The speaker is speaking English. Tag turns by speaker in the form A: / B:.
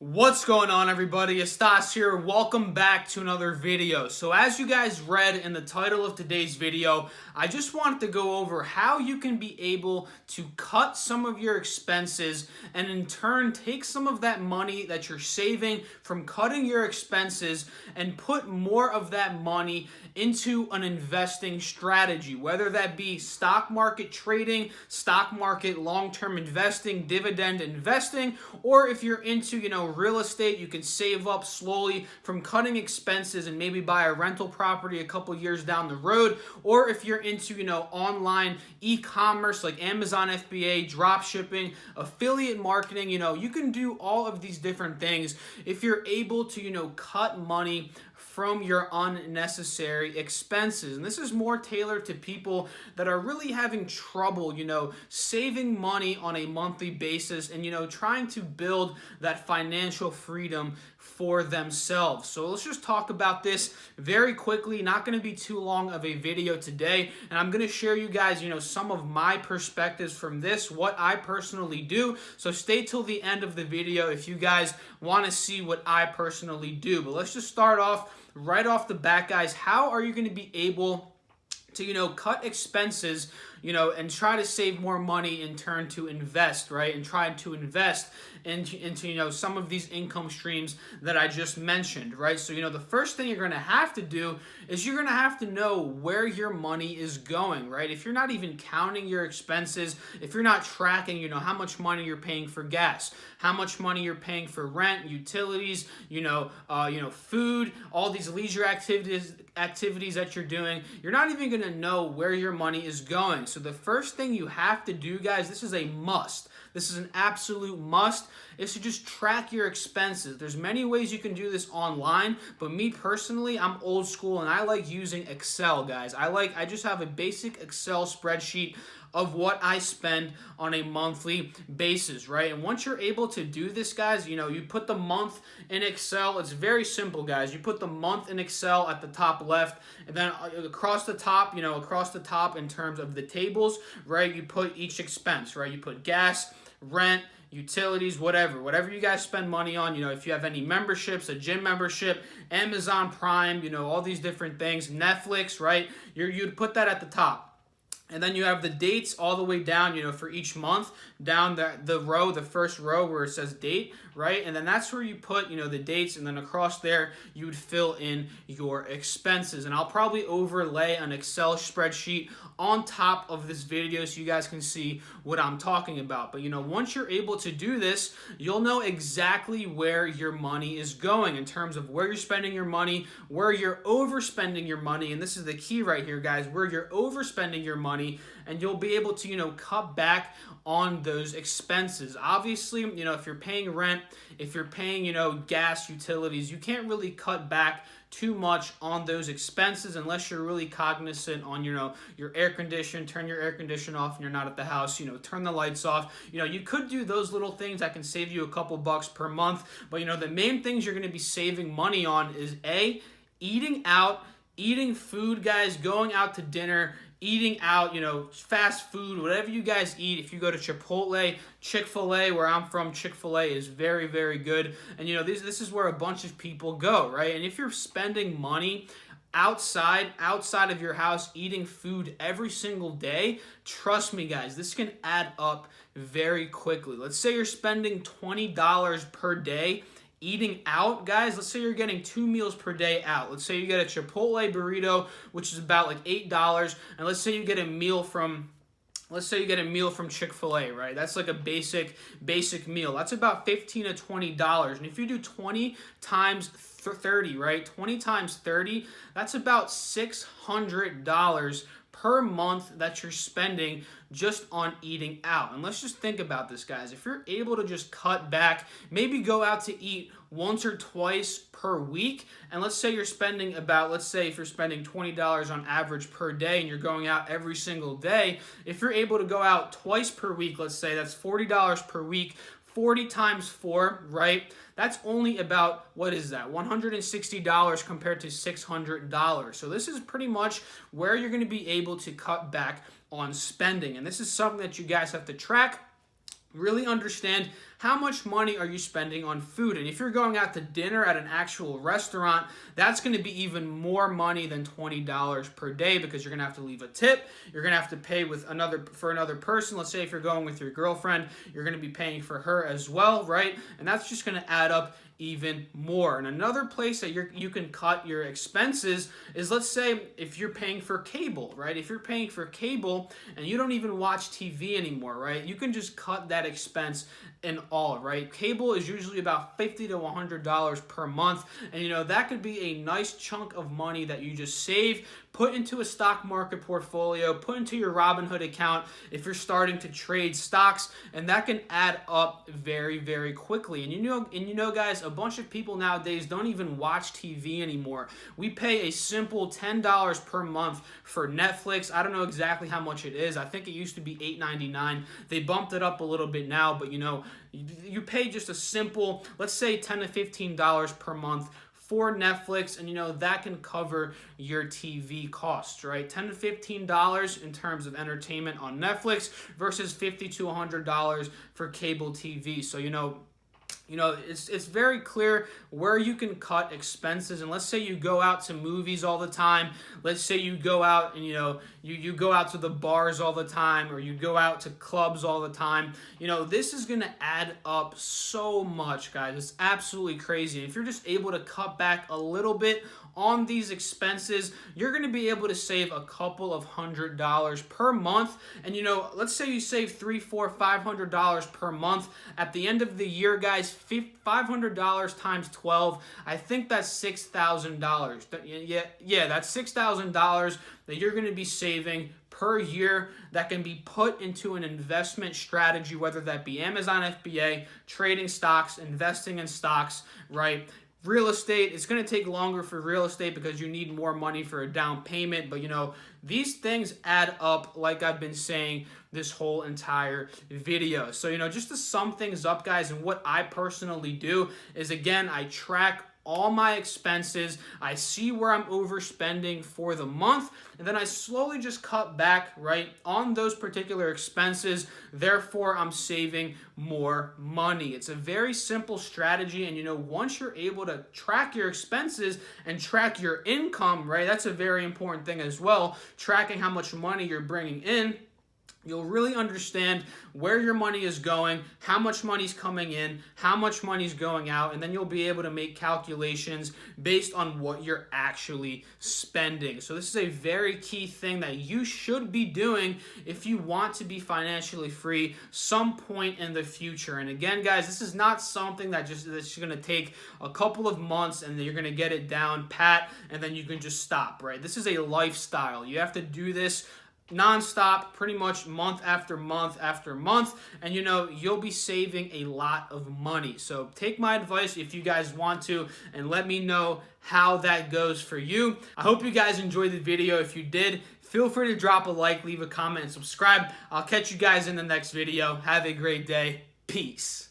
A: What's going on, everybody? Stas here. Welcome back to another video. So as you guys read in the title of today's video, I just wanted to go over how you can be able to cut some of your expenses and in turn take some of that money that you're saving from cutting your expenses and put more of that money into an investing strategy, whether that be stock market trading, stock market long-term investing, dividend investing, or if you're into, real estate, you can save up slowly from cutting expenses and maybe buy a rental property a couple years down the road. Or if you're into, online e-commerce like Amazon FBA, drop shipping, affiliate marketing, you can do all of these different things if you're able to, cut money from your unnecessary expenses. And this is more tailored to people that are really having trouble, saving money on a monthly basis and, trying to build that financial freedom for themselves. So let's just talk about this very quickly. Not going to be too long of a video today. And I'm going to share you guys, some of my perspectives from this, what I personally do. So stay till the end of the video if you guys want to see what I personally do. But let's just start off right off the bat, guys. How are you going to be able to, cut expenses, and try to save more money in turn to invest, right? And try to invest into some of these income streams that I just mentioned, right? So, the first thing you're going to have to do is you're going to have to know where your money is going, right? If you're not even counting your expenses, if you're not tracking, how much money you're paying for gas, how much money you're paying for rent, utilities, food, all these leisure activities that you're doing, you're not even going to know where your money is going. So the first thing you have to do, guys, this is a must. This is an absolute must, is to just track your expenses. There's many ways you can do this online, but me personally, I'm old school and I like using Excel, guys. I just have a basic Excel spreadsheet of what I spend on a monthly basis, right? And once you're able to do this, guys, you put the month in Excel. It's very simple, guys. You put the month in Excel at the top left, and then across the top, in terms of the tables, right, you put each expense, right? You put gas, rent, utilities, whatever you guys spend money on, if you have any memberships, a gym membership, Amazon Prime, all these different things, Netflix, right? You'd put that at the top. And then you have the dates all the way down, for each month, down the first row where it says date, right? And then that's where you put, the dates, and then across there, you would fill in your expenses. And I'll probably overlay an Excel spreadsheet on top of this video so you guys can see what I'm talking about. But, once you're able to do this, you'll know exactly where your money is going in terms of where you're spending your money, where you're overspending your money. And this is the key right here, guys, where you're overspending your money. And you'll be able to, cut back on those expenses. Obviously, if you're paying rent, if you're paying, gas, utilities, you can't really cut back too much on those expenses unless you're really cognizant on, your air condition, turn your air conditioner off and you're not at the house, turn the lights off. You could do those little things that can save you a couple bucks per month. But, the main things you're going to be saving money on is eating out, eating food, guys, going out to dinner, eating out, fast food, whatever you guys eat. If you go to Chipotle, Chick-fil-A, where I'm from, Chick-fil-A is very, very good. And, this is where a bunch of people go, right? And if you're spending money outside of your house, eating food every single day, trust me, guys, this can add up very quickly. Let's say you're spending $20 per day eating out, guys. Let's say you're getting 2 meals per day out. Let's say you get a Chipotle burrito, which is about like $8, and let's say you get a meal from Chick-fil-A, right? That's like a basic meal. That's about $15 to $20. And if you do 20 times 30, right? 20 times 30, that's about $600 per month that you're spending just on eating out. And let's just think about this, guys. If you're able to just cut back, maybe go out to eat once or twice per week, and let's say if you're spending $20 on average per day and you're going out every single day, if you're able to go out twice per week, let's say that's $40 per week, 40 times 4, right? That's only about, what is that? $160 compared to $600. So this is pretty much where you're going to be able to cut back on spending. And this is something that you guys have to track, really understand how much money are you spending on food? And if you're going out to dinner at an actual restaurant, that's going to be even more money than $20 per day, because you're going to have to leave a tip. You're going to have to pay for another person. Let's say if you're going with your girlfriend, you're going to be paying for her as well, right? And that's just going to add up even more. And another place that you can cut your expenses is, let's say if you're paying for cable, right? If you're paying for cable and you don't even watch TV anymore, right? You can just cut that expense in all, right? Cable is usually about $50 to $100 per month, and that could be a nice chunk of money that you just save, put into a stock market portfolio, put into your Robinhood account if you're starting to trade stocks, and that can add up very, very quickly. And guys, a bunch of people nowadays don't even watch TV anymore. We pay a simple $10 per month for Netflix. I don't know exactly how much it is. I think it used to be $8.99. They bumped it up a little bit now, but you pay just a simple, let's say $10 to $15 per month for Netflix, and that can cover your TV costs, right? $10 to $15 in terms of entertainment on Netflix versus $50 to $100 for cable TV. So it's very clear where you can cut expenses. And let's say you go out to movies all the time. Let's say you go out and you go out to the bars all the time, or you go out to clubs all the time. This is going to add up so much, guys. It's absolutely crazy. If you're just able to cut back a little bit on these expenses, you're going to be able to save a couple of $100s per month. And let's say you save $300, $400, $500 per month. At the end of the year, guys, $500 times 12, I think that's $6,000. Yeah, that's $6,000 that you're going to be saving per year that can be put into an investment strategy, whether that be Amazon FBA, trading stocks, investing in stocks, right? Real estate, it's going to take longer for real estate because you need more money for a down payment. But, these things add up, like I've been saying this whole entire video. So, just to sum things up, guys, and what I personally do is, again, I track all my expenses. I see where I'm overspending for the month, and then I slowly just cut back, right, on those particular expenses. Therefore, I'm saving more money. It's a very simple strategy, and once you're able to track your expenses and track your income, right, that's a very important thing as well, tracking how much money you're bringing in. You'll really understand where your money is going, how much money's coming in, how much money's going out, and then you'll be able to make calculations based on what you're actually spending. So this is a very key thing that you should be doing if you want to be financially free some point in the future. And again, guys, this is not something that's just going to take a couple of months and then you're going to get it down pat and then you can just stop, right? This is a lifestyle. You have to do this nonstop, pretty much month after month after month, and you'll be saving a lot of money. So take my advice if you guys want to, and let me know how that goes for you. I hope you guys enjoyed the video. If you did, feel free to drop a like, leave a comment, and subscribe. I'll catch you guys in the next video. Have a great day. Peace.